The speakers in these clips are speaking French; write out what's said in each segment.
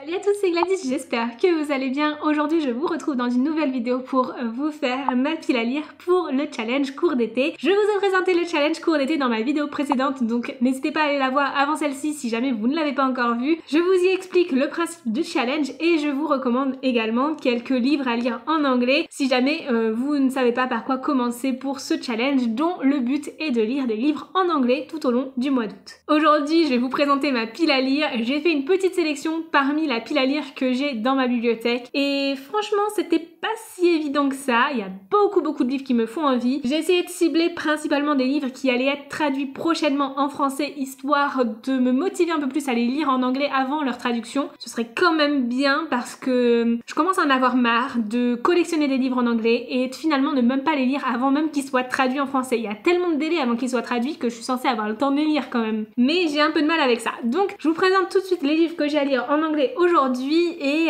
Salut à tous, c'est Gladys, j'espère que vous allez bien. Aujourd'hui, je vous retrouve dans une nouvelle vidéo pour vous faire ma pile à lire pour le challenge cours d'été. Je vous ai présenté le challenge cours d'été dans ma vidéo précédente, donc n'hésitez pas à aller la voir avant celle-ci si jamais vous ne l'avez pas encore vue. Je vous y explique le principe du challenge et je vous recommande également quelques livres à lire en anglais si jamais vous ne savez pas par quoi commencer pour ce challenge dont le but est de lire des livres en anglais tout au long du mois d'août. Aujourd'hui, je vais vous présenter ma pile à lire. J'ai fait une petite sélection parmi la pile à lire que j'ai dans ma bibliothèque et franchement c'était pas si évident que ça. Il y a beaucoup de livres qui me font envie. J'ai essayé de cibler principalement des livres qui allaient être traduits prochainement en français histoire de me motiver un peu plus à les lire en anglais avant leur traduction. Ce serait quand même bien parce que je commence à en avoir marre de collectionner des livres en anglais et finalement ne même pas les lire avant même qu'ils soient traduits en français. Il y a tellement de délais avant qu'ils soient traduits que je suis censée avoir le temps de les lire quand même. Mais j'ai un peu de mal avec ça. Donc je vous présente tout de suite les livres que j'ai à lire en anglais aujourd'hui et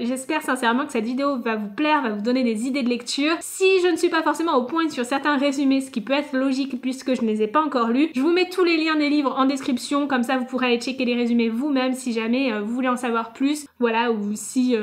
j'espère sincèrement que cette vidéo va vous plaire, va vous donner des idées de lecture. Si je ne suis pas forcément au point sur certains résumés, ce qui peut être logique puisque je ne les ai pas encore lus, je vous mets tous les liens des livres en description, comme ça vous pourrez aller checker les résumés vous-même si jamais vous voulez en savoir plus, voilà, ou si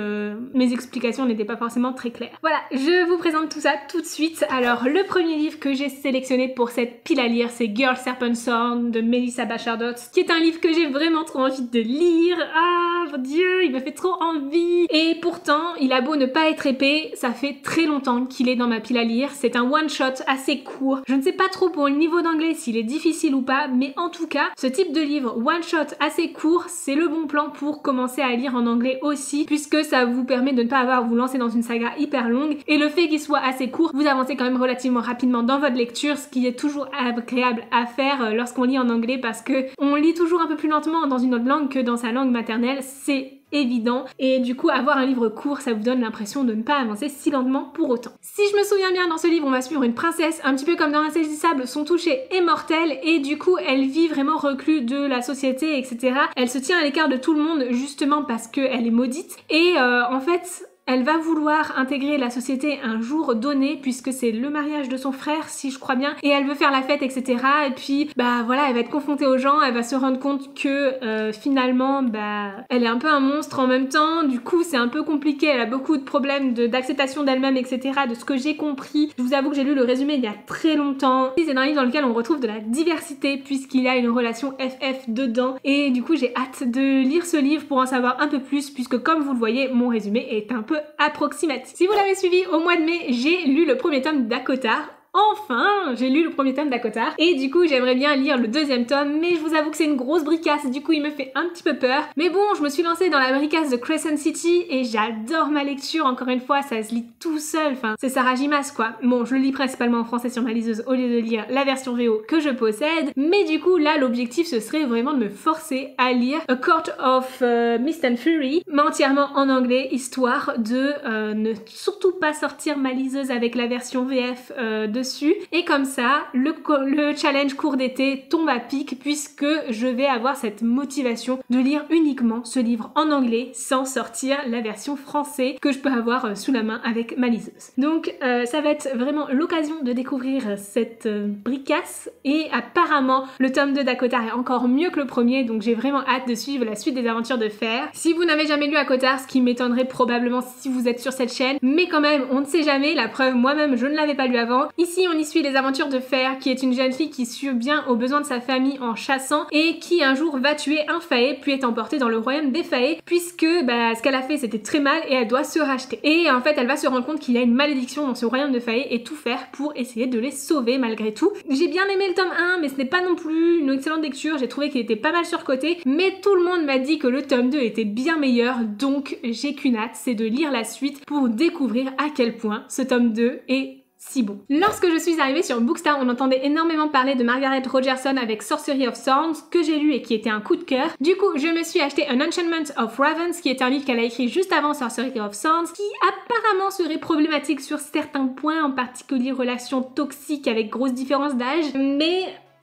mes explications n'étaient pas forcément très claires. Voilà, je vous présente tout ça tout de suite. Alors le premier livre que j'ai sélectionné pour cette pile à lire, c'est Girl Serpent Sword de Melissa Bashardot, qui est un livre que j'ai vraiment trop envie de lire. Ah mon dieu, il me fait trop envie. Et pourtant, il a beau ne pas être épais, ça fait très longtemps qu'il est dans ma pile à lire. C'est un one-shot assez court. Je ne sais pas trop pour le niveau d'anglais s'il est difficile ou pas, mais en tout cas, ce type de livre one-shot assez court, c'est le bon plan pour commencer à lire en anglais aussi, puisque ça vous permet de ne pas avoir à vous lancer dans une saga hyper longue. Et le fait qu'il soit assez court, vous avancez quand même relativement rapidement dans votre lecture, ce qui est toujours agréable à faire lorsqu'on lit en anglais, parce que on lit toujours un peu plus lentement dans une autre langue que dans sa langue maternelle, c'est évident, et du coup avoir un livre court ça vous donne l'impression de ne pas avancer si lentement pour autant. Si je me souviens bien, dans ce livre on va suivre une princesse un petit peu comme dans Insaisissable, son toucher est mortel et du coup elle vit vraiment reclus de la société, etc. Elle se tient à l'écart de tout le monde justement parce qu'elle est maudite et en fait elle va vouloir intégrer la société un jour donné puisque c'est le mariage de son frère si je crois bien et elle veut faire la fête, etc. Et puis bah voilà, elle va être confrontée aux gens, elle va se rendre compte que finalement bah elle est un peu un monstre en même temps, du coup c'est un peu compliqué, elle a beaucoup de problèmes d'acceptation d'elle-même, etc. de ce que j'ai compris. Je vous avoue que j'ai lu le résumé il y a très longtemps. C'est un livre dans lequel on retrouve de la diversité puisqu'il y a une relation FF dedans et du coup j'ai hâte de lire ce livre pour en savoir un peu plus puisque comme vous le voyez mon résumé est un peu approximatif. Si vous l'avez suivi au mois de mai, j'ai lu le premier tome d'Acotar. Enfin, j'ai lu le premier tome d'Acotar et du coup j'aimerais bien lire le deuxième tome, mais je vous avoue que c'est une grosse bricasse, du coup il me fait un petit peu peur. Mais bon, je me suis lancée dans la bricasse de Crescent City et j'adore ma lecture, encore une fois ça se lit tout seul, enfin c'est Sarah Gimas quoi. Bon, je le lis principalement en français sur ma liseuse au lieu de lire la version VO que je possède, mais du coup là l'objectif ce serait vraiment de me forcer à lire A Court of Mist and Fury, mais entièrement en anglais, histoire de ne surtout pas sortir ma liseuse avec la version VF dessus, et comme ça le challenge cours d'été tombe à pic puisque je vais avoir cette motivation de lire uniquement ce livre en anglais sans sortir la version française que je peux avoir sous la main avec ma liseuse. Donc ça va être vraiment l'occasion de découvrir cette bricasse et apparemment le tome 2 d'Acotar est encore mieux que le premier, donc j'ai vraiment hâte de suivre la suite des aventures de Fer. Si vous n'avez jamais lu Acotar, ce qui m'étonnerait probablement si vous êtes sur cette chaîne, mais quand même on ne sait jamais, la preuve moi-même je ne l'avais pas lu avant. Ici on y suit les aventures de Fer qui est une jeune fille qui subvient aux besoins de sa famille en chassant et qui un jour va tuer un faé puis est emportée dans le royaume des faés puisque bah, ce qu'elle a fait c'était très mal et elle doit se racheter. Et en fait elle va se rendre compte qu'il y a une malédiction dans ce royaume de faé et tout faire pour essayer de les sauver malgré tout. J'ai bien aimé le tome 1 mais ce n'est pas non plus une excellente lecture, j'ai trouvé qu'il était pas mal surcoté, mais tout le monde m'a dit que le tome 2 était bien meilleur, donc j'ai qu'une hâte, c'est de lire la suite pour découvrir à quel point ce tome 2 est si bon. Lorsque je suis arrivée sur Bookstar, on entendait énormément parler de Margaret Rogerson avec Sorcery of Thorns, que j'ai lu et qui était un coup de cœur. Du coup, je me suis acheté Un Enchantment of Ravens, qui est un livre qu'elle a écrit juste avant Sorcery of Thorns, qui apparemment serait problématique sur certains points, en particulier relations toxiques avec grosse différence d'âge, mais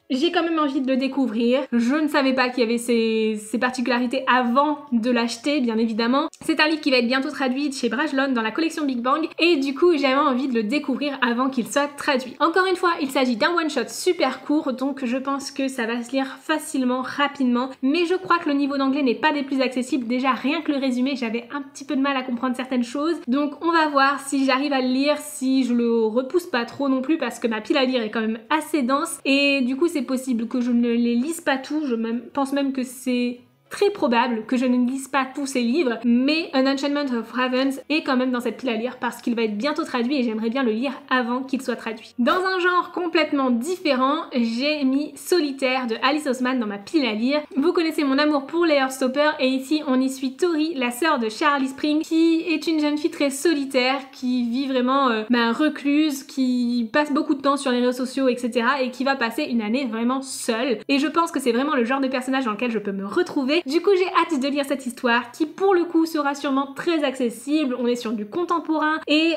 j'ai quand même envie de le découvrir. Je ne savais pas qu'il y avait ces particularités avant de l'acheter, bien évidemment. C'est un livre qui va être bientôt traduit chez Brajlon dans la collection Big Bang et du coup j'avais envie de le découvrir avant qu'il soit traduit. Encore une fois, il s'agit d'un one-shot super court, donc je pense que ça va se lire facilement, rapidement, mais je crois que le niveau d'anglais n'est pas des plus accessibles. Déjà rien que le résumé, j'avais un petit peu de mal à comprendre certaines choses, donc on va voir si j'arrive à le lire, si je le repousse pas trop non plus parce que ma pile à lire est quand même assez dense et du coup c'est possible que je ne les lise pas tous, pense même que c'est très probable que je ne lise pas tous ces livres, mais An Enchantment of Ravens est quand même dans cette pile à lire parce qu'il va être bientôt traduit et j'aimerais bien le lire avant qu'il soit traduit. Dans un genre complètement différent, j'ai mis Solitaire de Alice Oseman dans ma pile à lire. Vous connaissez mon amour pour les Heartstopper et ici on y suit Tori, la sœur de Charlie Spring, qui est une jeune fille très solitaire, qui vit vraiment recluse, qui passe beaucoup de temps sur les réseaux sociaux, etc. et qui va passer une année vraiment seule. Et je pense que c'est vraiment le genre de personnage dans lequel je peux me retrouver. Du coup j'ai hâte de lire cette histoire qui pour le coup sera sûrement très accessible, on est sur du contemporain et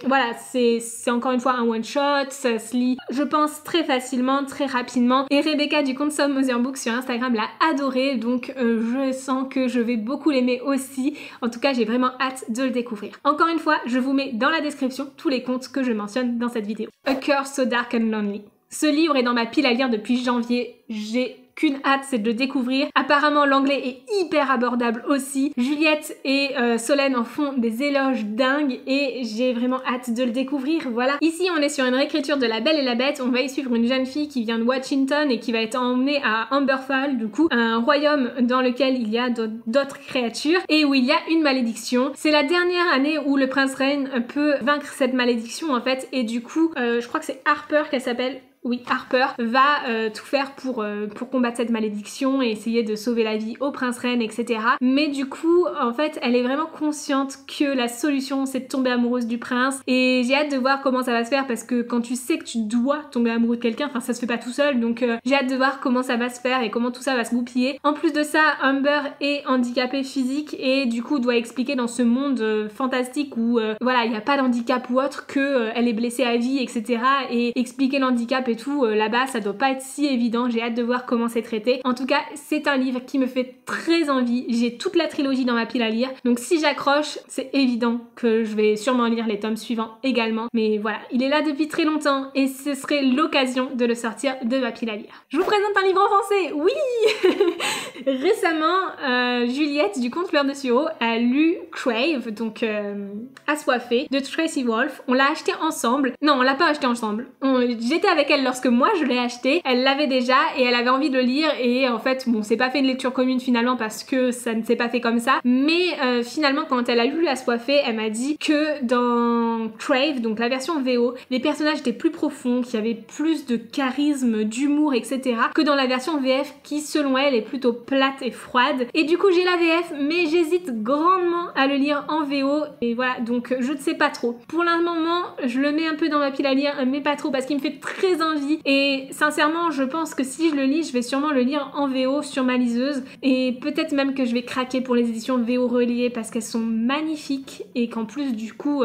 voilà, c'est encore une fois un one shot, ça se lit je pense très facilement, très rapidement et Rebecca du compte Some Other Books sur Instagram l'a adoré, donc je sens que je vais beaucoup l'aimer aussi. En tout cas j'ai vraiment hâte de le découvrir. Encore une fois je vous mets dans la description tous les contes que je mentionne dans cette vidéo. A Curse So Dark and Lonely. Ce livre est dans ma pile à lire depuis janvier, j'ai qu'une hâte, c'est de le découvrir. Apparemment l'anglais est hyper abordable aussi. Juliette et Solène en font des éloges dingues et j'ai vraiment hâte de le découvrir, voilà. Ici on est sur une réécriture de La Belle et la Bête, on va y suivre une jeune fille qui vient de Washington et qui va être emmenée à Amberfall, du coup un royaume dans lequel il y a d'autres créatures et où il y a une malédiction. C'est la dernière année où le prince Rain peut vaincre cette malédiction en fait et du coup je crois que c'est Harper qu'elle s'appelle. Oui, Harper va tout faire pour combattre cette malédiction et essayer de sauver la vie au prince Rain, etc. Mais du coup, en fait, elle est vraiment consciente que la solution, c'est de tomber amoureuse du prince. Et j'ai hâte de voir comment ça va se faire parce que quand tu sais que tu dois tomber amoureux de quelqu'un, enfin ça se fait pas tout seul, donc j'ai hâte de voir comment ça va se faire et comment tout ça va se goupiller. En plus de ça, Amber est handicapée physique et du coup doit expliquer dans ce monde fantastique où voilà, il n'y a pas d'handicap ou autre, que elle est blessée à vie, etc. Et expliquer l'handicap et tout là-bas ça doit pas être si évident, j'ai hâte de voir comment c'est traité. En tout cas c'est un livre qui me fait très envie, j'ai toute la trilogie dans ma pile à lire donc si j'accroche c'est évident que je vais sûrement lire les tomes suivants également, mais voilà, il est là depuis très longtemps et ce serait l'occasion de le sortir de ma pile à lire. Je vous présente un livre en français, oui. Récemment Juliette du compte Fleur de Sureau a lu Crave, donc Assoiffée de Tracy Wolff. On l'a acheté ensemble, non on l'a pas acheté ensemble, j'étais avec elle lorsque moi je l'ai acheté, elle l'avait déjà et elle avait envie de le lire et en fait bon c'est pas fait une lecture commune finalement parce que ça ne s'est pas fait comme ça, mais finalement quand elle a lu Assoiffée elle m'a dit que dans Crave, donc la version VO, les personnages étaient plus profonds, qu'il y avait plus de charisme, d'humour, etc. que dans la version VF qui selon elle est plutôt plate et froide et du coup j'ai la VF mais j'hésite grandement à le lire en VO et voilà, donc je ne sais pas trop. Pour le moment je le mets un peu dans ma pile à lire mais pas trop parce qu'il me fait très envie et sincèrement je pense que si je le lis je vais sûrement le lire en VO sur ma liseuse et peut-être même que je vais craquer pour les éditions VO reliées parce qu'elles sont magnifiques et qu'en plus du coup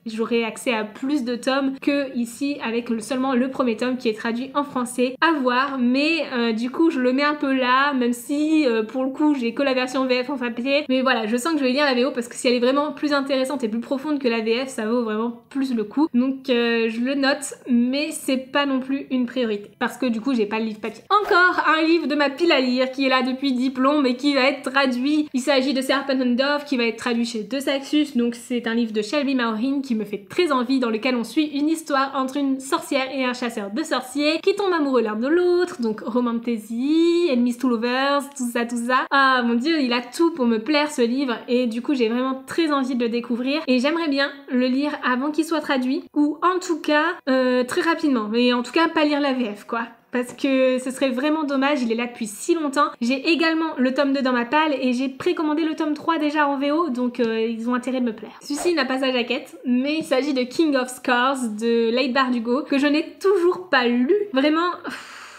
j'aurai accès à plus de tomes que ici avec seulement le premier tome qui est traduit en français, à voir, mais du coup je le mets un peu là, même si pour le coup j'ai que la version VF en papier, mais voilà, je sens que je vais lire la VO parce que si elle est vraiment plus intéressante et plus profonde que la VF, ça vaut vraiment plus le coup, donc je le note, mais c'est pas non plus une priorité, parce que du coup j'ai pas le livre papier. Encore un livre de ma pile à lire qui est là depuis diplôme et qui va être traduit, il s'agit de Serpent and Dove qui va être traduit chez De Saxus, donc c'est un livre de Shelby Maureen qui me fait très envie, dans lequel on suit une histoire entre une sorcière et un chasseur de sorciers qui tombent amoureux l'un de l'autre, donc romantasy, enemies to lovers, tout ça. Ah mon dieu, il a tout pour me plaire ce livre et du coup j'ai vraiment très envie de le découvrir et j'aimerais bien le lire avant qu'il soit traduit ou en tout cas très rapidement, mais en tout cas pas lire la VF quoi. Parce que ce serait vraiment dommage, il est là depuis si longtemps. J'ai également le tome 2 dans ma palle et j'ai précommandé le tome 3 déjà en VO, donc ils ont intérêt de me plaire. Celui-ci n'a pas sa jaquette, mais il s'agit de King of Scars de Leigh Bardugo, que je n'ai toujours pas lu. Vraiment...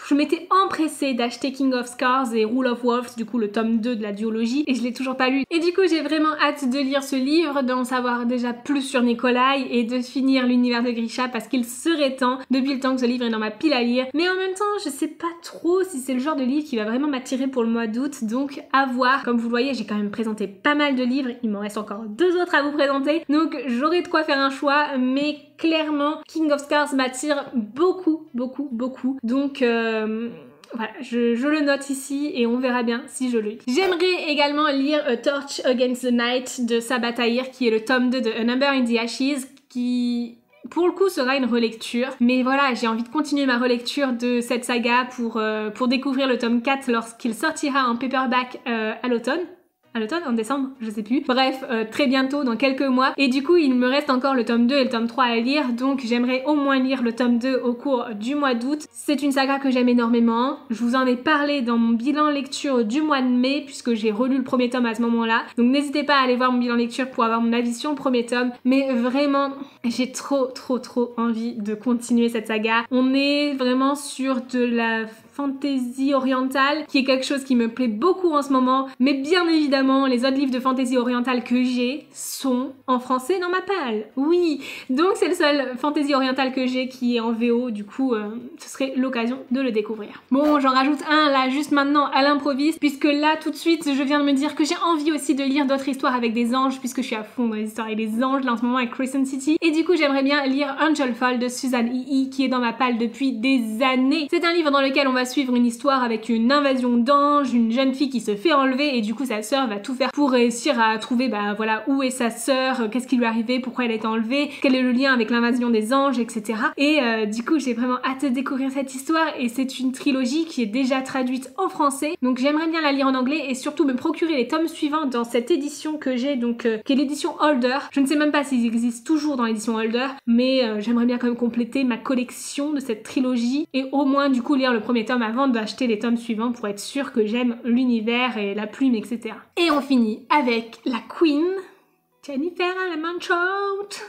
je m'étais empressée d'acheter King of Scars et Rule of Wolves, du coup le tome 2 de la duologie, et je l'ai toujours pas lu. Et du coup j'ai vraiment hâte de lire ce livre, d'en savoir déjà plus sur Nikolai et de finir l'univers de Grisha parce qu'il serait temps, depuis le temps que ce livre est dans ma pile à lire. Mais en même temps je sais pas trop si c'est le genre de livre qui va vraiment m'attirer pour le mois d'août, donc à voir. Comme vous le voyez, j'ai quand même présenté pas mal de livres, il m'en reste encore 2 autres à vous présenter, donc j'aurai de quoi faire un choix, mais clairement King of Scars m'attire beaucoup. Donc voilà, je le note ici et on verra bien si je le lis. J'aimerais également lire A Torch Against the Night de Sabaa Tahir, qui est le tome 2 de A Number in the Ashes, qui pour le coup sera une relecture. Mais voilà, j'ai envie de continuer ma relecture de cette saga pour découvrir le tome 4 lorsqu'il sortira en paperback à l'automne. À l'automne, en décembre, je sais plus. Bref, très bientôt, dans quelques mois. Et du coup, il me reste encore le tome 2 et le tome 3 à lire, donc j'aimerais au moins lire le tome 2 au cours du mois d'août. C'est une saga que j'aime énormément. Je vous en ai parlé dans mon bilan lecture du mois de mai, puisque j'ai relu le premier tome à ce moment-là. Donc n'hésitez pas à aller voir mon bilan lecture pour avoir mon avis sur le premier tome. Mais vraiment, j'ai trop envie de continuer cette saga. On est vraiment sur de la fantasy orientale, qui est quelque chose qui me plaît beaucoup en ce moment, mais bien évidemment les autres livres de fantasy orientale que j'ai sont en français dans ma palle. Oui, donc c'est le seul fantasy orientale que j'ai qui est en VO, du coup ce serait l'occasion de le découvrir. Bon, j'en rajoute un là juste maintenant à l'improviste, puisque là tout de suite je viens de me dire que j'ai envie aussi de lire d'autres histoires avec des anges, puisque je suis à fond dans les histoires avec des anges là en ce moment avec Crescent City, et du coup j'aimerais bien lire Angel Fall de Suzanne Ii, qui est dans ma palle depuis des années. C'est un livre dans lequel on va suivre une histoire avec une invasion d'anges, une jeune fille qui se fait enlever et du coup sa sœur va tout faire pour réussir à trouver voilà où est sa sœur, qu'est-ce qui lui est arrivé, pourquoi elle est enlevée, quel est le lien avec l'invasion des anges, etc. Et du coup j'ai vraiment hâte de découvrir cette histoire, et c'est une trilogie qui est déjà traduite en français, donc j'aimerais bien la lire en anglais et surtout me procurer les tomes suivants dans cette édition que j'ai, donc qui est l'édition Holder. Je ne sais même pas s'ils existent toujours dans l'édition Holder, mais j'aimerais bien quand même compléter ma collection de cette trilogie et au moins du coup lire le premier tome avant d'acheter les tomes suivants pour être sûr que j'aime l'univers et la plume, etc. Et on finit avec la Queen, Jennifer Lamanchout.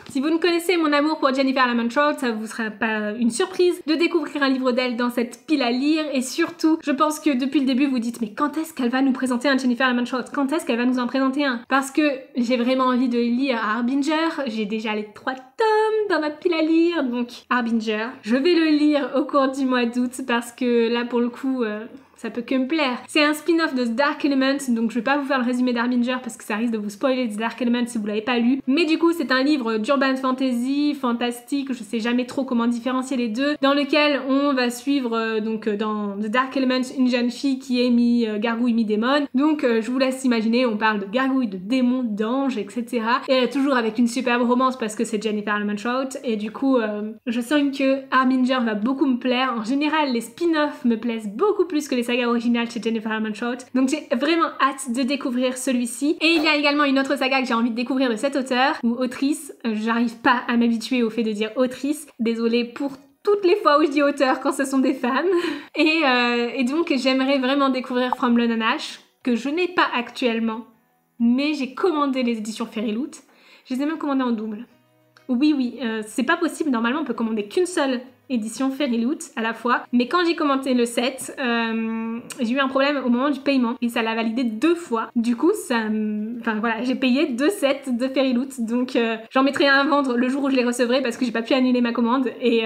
Si vous ne connaissez mon amour pour Jennifer Lamanchout, ça vous sera pas une surprise de découvrir un livre d'elle dans cette pile à lire, et surtout, je pense que depuis le début vous dites mais quand est-ce qu'elle va nous présenter un Jennifer Lamanchout? Quand est-ce qu'elle va nous en présenter un? Parce que j'ai vraiment envie de lire Harbinger, j'ai déjà les 3 tomes dans ma pile à lire, donc Harbinger, je vais le lire au cours du mois d'août parce que là pour le coup ça peut que me plaire. C'est un spin-off de The Dark Element, donc je vais pas vous faire le résumé d'Harbinger parce que ça risque de vous spoiler The Dark Element si vous l'avez pas lu. Mais du coup, c'est un livre d'urban fantasy, fantastique, je sais jamais trop comment différencier les deux, dans lequel on va suivre donc dans The Dark Element une jeune fille qui est mi-gargouille, mi-démon. Donc je vous laisse imaginer, on parle de gargouille, de démons, d'anges, etc. Et toujours avec une superbe romance parce que c'est Jennifer Lamanchout, et du coup je sens que Harbinger va beaucoup me plaire. En général, les spin-offs me plaisent beaucoup plus que les saga originale chez Jennifer Lamanchout, donc j'ai vraiment hâte de découvrir celui-ci. Et il y a également une autre saga que j'ai envie de découvrir de cet auteur ou autrice, j'arrive pas à m'habituer au fait de dire autrice, désolée pour toutes les fois où je dis auteur quand ce sont des femmes. Et donc j'aimerais vraiment découvrir From London Ash, que je n'ai pas actuellement, mais j'ai commandé les éditions Fairyloot, je les ai même commandées en double. Oui, c'est pas possible, normalement on peut commander qu'une seule édition Fairyloot à la fois, mais quand j'ai commenté le set, j'ai eu un problème au moment du paiement et ça l'a validé 2 fois. Du coup, enfin voilà, j'ai payé 2 sets de Fairyloot, donc j'en mettrai un à vendre le jour où je les recevrai parce que j'ai pas pu annuler ma commande, et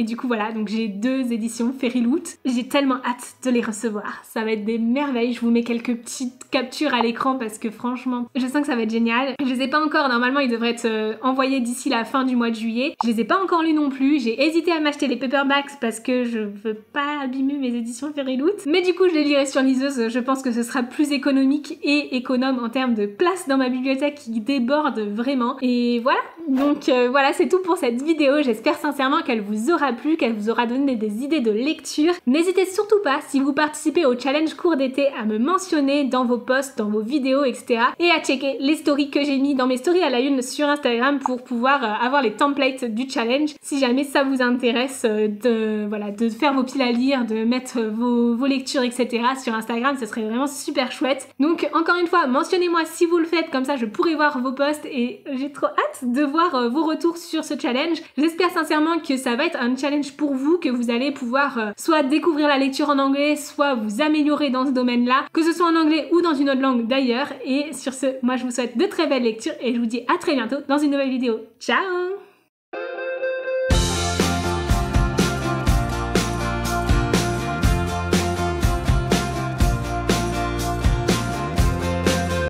du coup voilà, donc j'ai 2 éditions Fairyloot. J'ai tellement hâte de les recevoir, ça va être des merveilles. Je vous mets quelques petites captures à l'écran parce que franchement, je sens que ça va être génial. Je les ai pas encore, normalement ils devraient être envoyés d'ici la fin du mois de juillet. Je les ai pas encore lus non plus, j'ai hésité à m'acheter les paperbacks parce que je veux pas abîmer mes éditions Fairyloot, mais du coup je les lirai sur liseuse, je pense que ce sera plus économique et économe en termes de place dans ma bibliothèque qui déborde vraiment. Et voilà, donc voilà, c'est tout pour cette vidéo. J'espère sincèrement qu'elle vous aura plu, qu'elle vous aura donné des idées de lecture. N'hésitez surtout pas, si vous participez au challenge cours d'été, à me mentionner dans vos posts, dans vos vidéos, etc. et à checker les stories que j'ai mis dans mes stories à la une sur Instagram pour pouvoir avoir les templates du challenge si jamais ça vous intéresse de faire vos piles à lire, de mettre vos lectures, etc. sur Instagram, ce serait vraiment super chouette. Donc encore une fois, mentionnez-moi si vous le faites, comme ça je pourrai voir vos posts, et j'ai trop hâte de voir avoir vos retours sur ce challenge. J'espère sincèrement que ça va être un challenge pour vous, que vous allez pouvoir soit découvrir la lecture en anglais, soit vous améliorer dans ce domaine-là, que ce soit en anglais ou dans une autre langue d'ailleurs. Et sur ce, moi je vous souhaite de très belles lectures et je vous dis à très bientôt dans une nouvelle vidéo. Ciao!